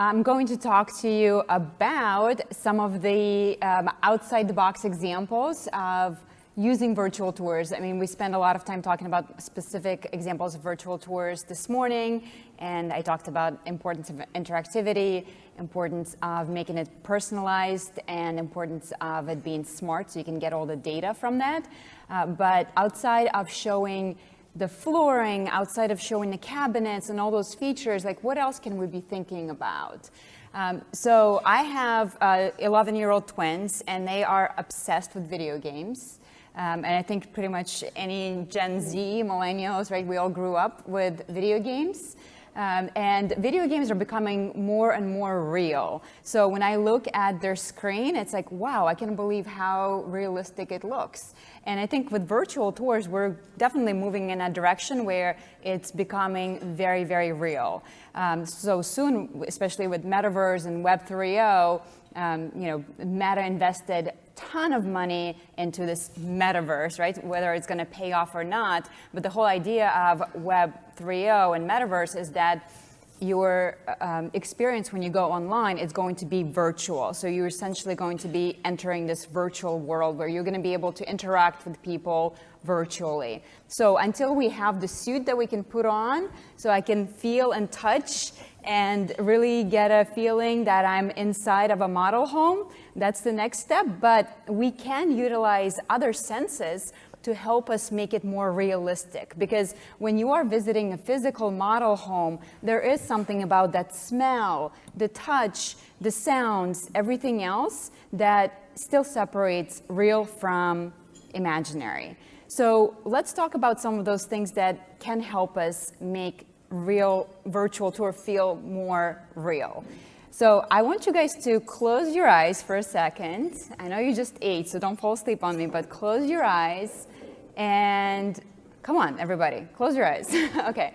I'm going to talk to you about some of the outside-the-box examples of using virtual tours. I mean, we spent a lot of time talking about specific examples of virtual tours this morning, and I talked about importance of interactivity, importance of making it personalized, and importance of it being smart so you can get all the data from that. But outside of showing the flooring, outside of showing the cabinets and all those features, like what else can we be thinking about? So I have 11-year-old twins, and they are obsessed with video games. And I think pretty much any Gen Z, millennials, right, we all grew up with video games. And video games are becoming more and more real. So when I look at their screen, it's like, wow, I can't believe how realistic it looks. And I think with virtual tours, we're definitely moving in a direction where it's becoming very, very real. So soon, especially with Metaverse and Web 3.0, Meta invested ton of money into this metaverse, right? Whether it's going to pay off or not. But the whole idea of Web 3.0 and metaverse is that your experience when you go online is going to be virtual. So you're essentially going to be entering this virtual world where you're going to be able to interact with people virtually. So until we have the suit that we can put on, so I can feel and touch and really get a feeling that I'm inside of a model home, that's the next step. But we can utilize other senses to help us make it more realistic. Because when you are visiting a physical model home, there is something about that smell, the touch, the sounds, everything else that still separates real from imaginary. So let's talk about some of those things that can help us make real virtual tour feel more real. So I want you guys to close your eyes for a second. I know you just ate, so don't fall asleep on me, but close your eyes and come on, everybody, close your eyes. Okay.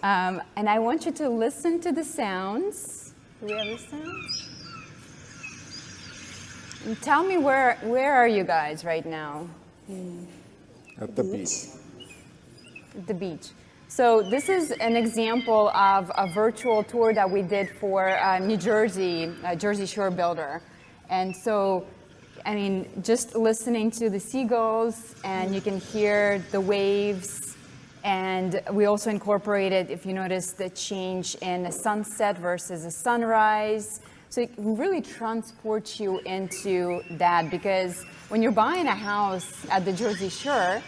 And I want you to listen to the sounds. Do we have the sounds? And tell me where are you guys right now? At the beach. At the beach. So this is an example of a virtual tour that we did for New Jersey, Jersey Shore builder. And so, I mean, just listening to the seagulls, and you can hear the waves. And we also incorporated, if you notice, the change in a sunset versus a sunrise. So it really transports you into that, because when you're buying a house at the Jersey Shore,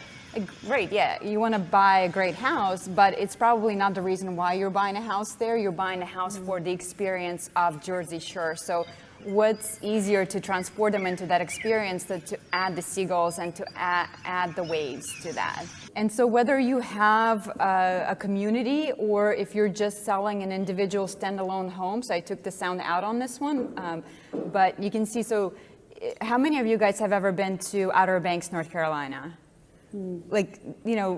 great, yeah, you want to buy a great house, but it's probably not the reason why you're buying a house there. You're buying a house for the experience of Jersey Shore. So what's easier to transport them into that experience than to add the seagulls and to add the waves to that? And so whether you have a community or if you're just selling an individual standalone home, so I took the sound out on this one, but you can see, so how many of you guys have ever been to Outer Banks, North Carolina? Like,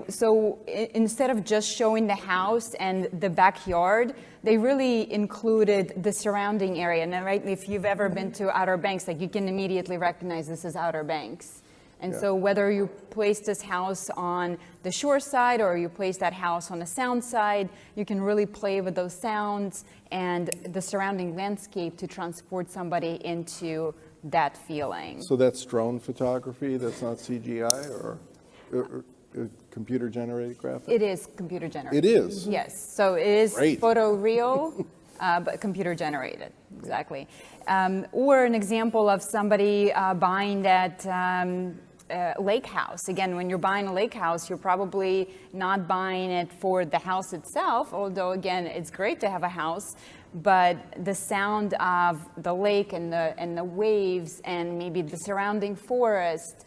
so instead of just showing the house and the backyard, they really included the surrounding area. And right, if you've ever been to Outer Banks, like you can immediately recognize this is Outer Banks. And so whether you place this house on the shore side or you place that house on the sound side, you can really play with those sounds and the surrounding landscape to transport somebody into that feeling. So that's drone photography, that's not CGI or computer-generated graphics? It is computer-generated. It is? Yes. So it is Great. photoreal, but computer-generated, exactly. Or an example of somebody buying that lake house. Again, when you're buying a lake house, you're probably not buying it for the house itself, although, again, it's great to have a house, but the sound of the lake and the waves and maybe the surrounding forest.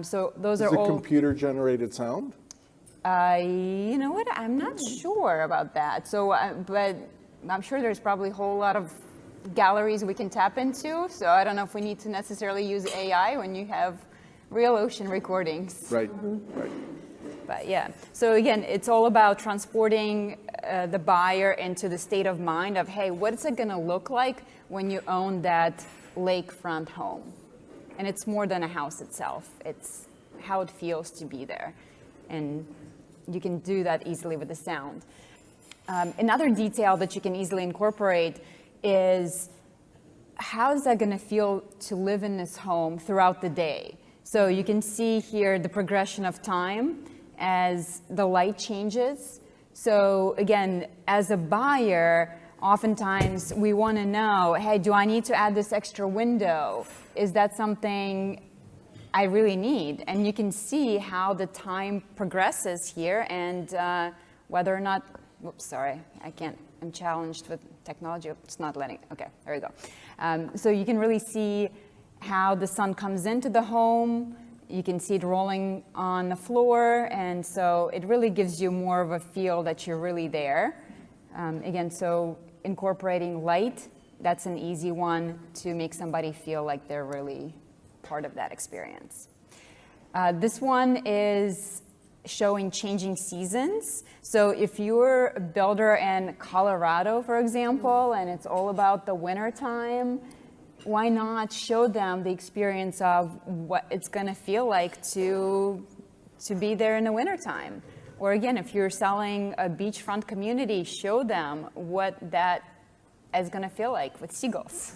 So those are all. Is it computer-generated sound? You know what? I'm not sure about that. So, but I'm sure there's probably a whole lot of galleries we can tap into. So I don't know if we need to necessarily use AI when you have real ocean recordings. Right, right. But yeah, so again, it's all about transporting the buyer into the state of mind of, hey, what is it going to look like when you own that lakefront home? And it's more than a house itself. It's how it feels to be there. And you can do that easily with the sound. Another detail that you can easily incorporate is how is that going to feel to live in this home throughout the day? So you can see here the progression of time as the light changes. So again, as a buyer, oftentimes we want to know, hey, do I need to add this extra window? Is that something I really need? And you can see how the time progresses here and whether or not, whoops, sorry, I can't, I'm challenged with technology. It's not letting, okay, there we go. So you can really see how the sun comes into the home. You can see it rolling on the floor. And so it really gives you more of a feel that you're really there. Again, so incorporating light, that's an easy one to make somebody feel like they're really part of that experience. This one is showing changing seasons. So if you're a builder in Colorado, for example, and it's all about the winter time, why not show them the experience of what it's going to feel like to be there in the wintertime? Or again, if you're selling a beachfront community, show them what that is going to feel like with seagulls.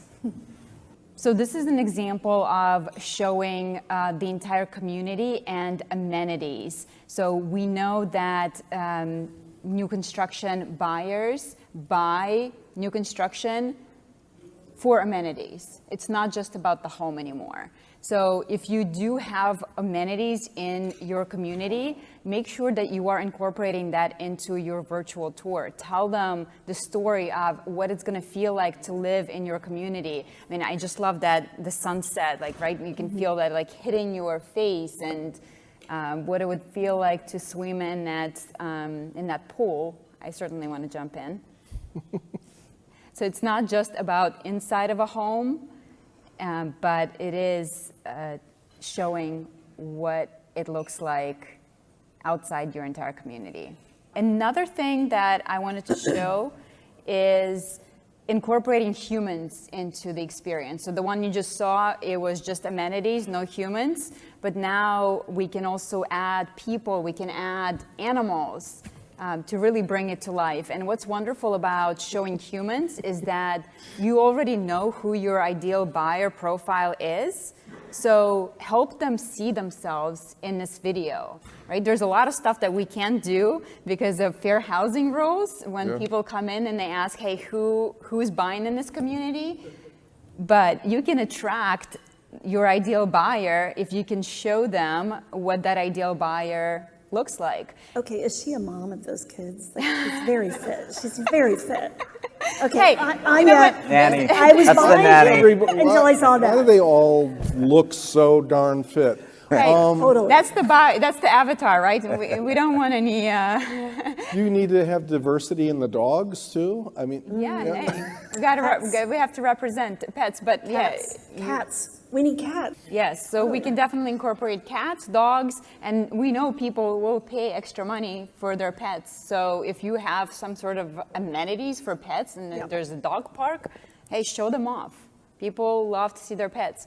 So this is an example of showing the entire community and amenities. So we know that new construction buyers buy new construction for amenities. It's not just about the home anymore. So if you do have amenities in your community, make sure that you are incorporating that into your virtual tour. Tell them the story of what it's going to feel like to live in your community. I mean, I just love that the sunset, like, right? You can feel that like hitting your face, and what it would feel like to swim in that pool. I certainly want to jump in. So it's not just about inside of a home, but it is showing what it looks like outside your entire community. Another thing that I wanted to show is incorporating humans into the experience. So the one you just saw, it was just amenities, no humans, but now we can also add people, we can add animals. To really bring it to life. And what's wonderful about showing humans is that you already know who your ideal buyer profile is. So help them see themselves in this video, right? There's a lot of stuff that we can't do because of fair housing rules when people come in and they ask, hey, who's buying in this community? But you can attract your ideal buyer if you can show them what that ideal buyer looks like. Okay, is she a mom of those kids? Like, she's very fit. She's very fit. Hey, Okay, Nanny. I was That's the behind nanny. you until I saw Why do that. they all look so darn fit? Hey, Totally. that's the avatar, right? We don't want any. Do you need to have diversity in the dogs too? I mean, Hey, we have to represent pets, but Cats. We need cats. yes. So we can definitely incorporate cats, dogs, and we know people will pay extra money for their pets. So if you have some sort of amenities for pets, and there's a dog park, hey, show them off. People love to see their pets.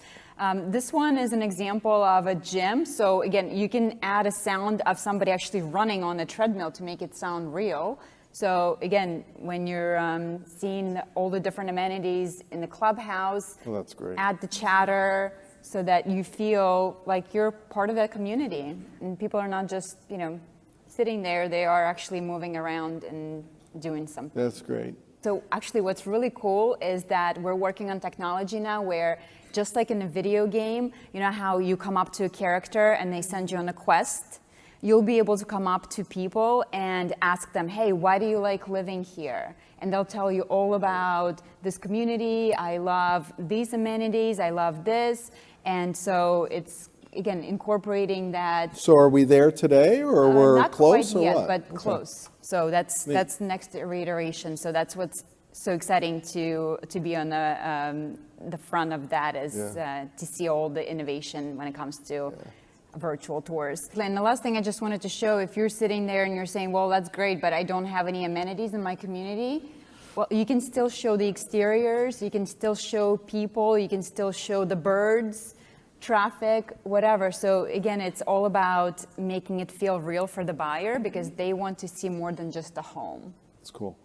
This one is an example of a gym. So again, you can add a sound of somebody actually running on a treadmill to make it sound real. So again, when you're seeing all the different amenities in the clubhouse, well, that's great. add the chatter so that you feel like you're part of that community. And people are not just, sitting there, they are actually moving around and doing something. That's great. So actually what's really cool is that we're working on technology now where just like in a video game, you know how you come up to a character and they send you on a quest? You'll be able to come up to people and ask them, hey, why do you like living here? And they'll tell you all about this community. I love these amenities. I love this. And so it's, again, incorporating that. So are we there today, or we're not close, quite or yet, what? but close. So that's the next reiteration. So that's what's so exciting to be on the front of that is to see all the innovation when it comes to virtual tours. And the last thing I just wanted to show, if you're sitting there and you're saying, well, that's great, but I don't have any amenities in my community, well, you can still show the exteriors, you can still show people, you can still show the birds, traffic, whatever. So again, it's all about making it feel real for the buyer because they want to see more than just a home. It's cool.